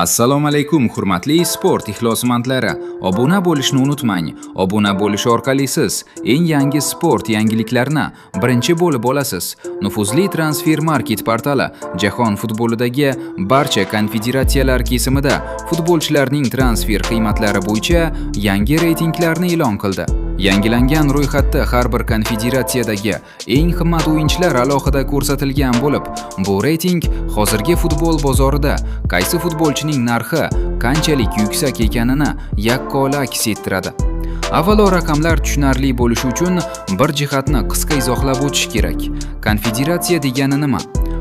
Assalomu alaykum hurmatli sport ixlosmandlari. Obuna bo'lishni unutmang. Obuna bo'lish orqali siz eng yangi sport yangiliklarini birinchi bo'lib olasiz. Nufuzli transfer market portali jahon futbolidagi barcha konfederatsiyalar kesimida futbolchilarning transfer qiymatlari bo'yicha yangi reytinglarni e'lon qildi. Yangilangan ro'yxatda har bir konfederatsiyadagi eng qimmat o'yinchilar alohida ko'rsatilgan bo'lib, bu reyting hozirgi futbol bozorida qaysi futbolchining narxi qanchalik yuksak ekanini yaqqol aks ettiradi. Avvalo raqamlar tushunarli bo'lishi uchun bir jihatni qisqa izohlab o'tish kerak. Konfederatsiya degani nima?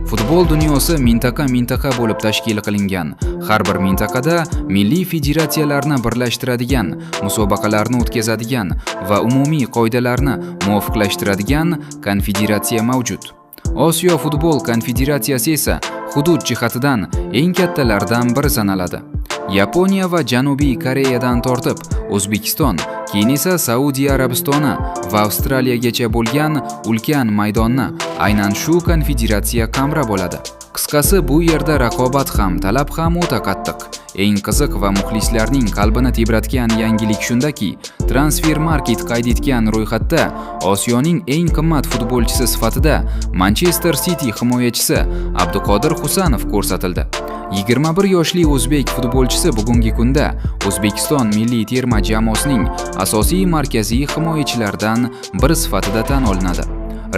Futbol dunyosi mintaqa bo'lib tashkil qilingan. Har bir mintaqada milliy federatsiyalarni birlashtiradigan, musobaqalarni o'tkazadigan va umumiy qoidalarni muvofiqlashtiradigan konfederatsiya mavjud. Osiyo futbol konfederatsiyasi esa hudud jihatidan eng kattalardan biri sanaladi. Yaponiya va Janubiy Koreyadan tortib O'zbekiston, keyin esa Saudiya Arabistoni va Avstraliyagacha bo'lgan ulkan maydonni aynan shu konfederatsiya qamrab oladi. Qisqasi, bu yerda raqobat ham, talab ham o'ta qattiq. Eng qiziq va muxlislarning qalbini tebratgan yangilik shundaki, transfer market qayd etgan ro'yxatda Osiyoning eng qimmat futbolchisi sifatida Manchester City himoyachisi Abduqodir Husanov ko'rsatildi. 21 yoshli o'zbek futbolchisi bugungi kunda O'zbekiston milliy terma jamoasining asosiy markaziy himoyachilaridan biri sifatida tan olinadi.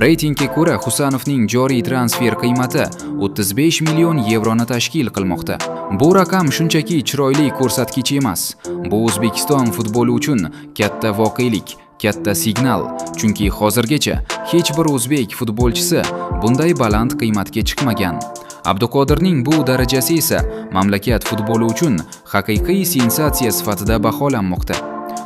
Reytingga ko'ra Husanovning joriy transfer qiymati 35 million yevroni tashkil qilmoqda. Bu raqam shunchaki chiroyli ko'rsatkich emas. Bu O'zbekiston futboli uchun katta voqelik, katta signal, chunki hozirgacha hech bir o'zbek futbolchisi bunday baland qiymatga chiqmagan. Abduqodirning bu darajasi esa mamlakat futboli uchun haqiqiy sensatsiya sifatida baholanmoqda.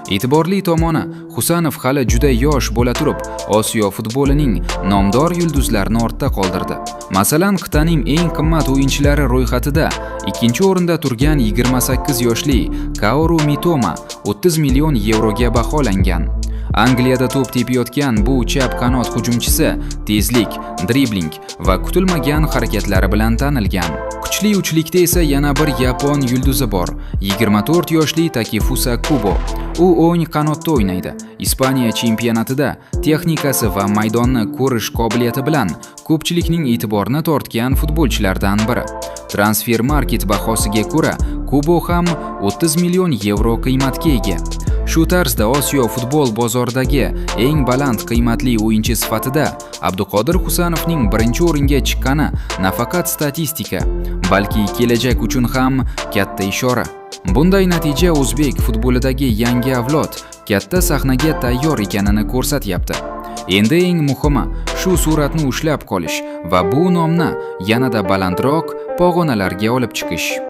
E'tiborli tomoni, Husanov hali juda yosh bo'la turib, Osiyo futbolining nomdor yulduzlarini ortda qoldirdi. Masalan, qit'aning eng qimmat o'yinchilari ro'yxatida ikkinchi o'rinda turgan 28 yoshli Kaoru Mitoma 30 million yevroga baholangan. Angliyada to'p tepayotgan bu chap qanot hujumchisi tezlik, dribling va kutilmagan harakatlari bilan tanilgan. Kuchli uchlikda esa yana bir yapon yulduzi bor, 24 yoshli Takefusa Kubo. U o'ng qanotda o'ynaydi. Ispaniya chempionatida texnikasi va maydonni ko'rish qobiliyati bilan ko'pchilikning e'tiborini tortgan futbolchilardan biri. Transfer market bahosiga ko'ra, Kubo ham 30 million yevro qiymatga ega. Shu tarzda Osiyo futbol bozoridagi eng baland qiymatli o'yinchi sifatida Abduqodir Husanovning birinchi o'ringa chiqqani nafaqat statistika, balki kelajak uchun ham katta ishora. Bunday natija o'zbek futbolidagi yangi avlod katta sahnaga tayyor ekanini ko'rsatyapti. Endi eng muhimi shu suratni ushlab qolish va bu nomni yanada balandroq pog'onalarga olib chiqish.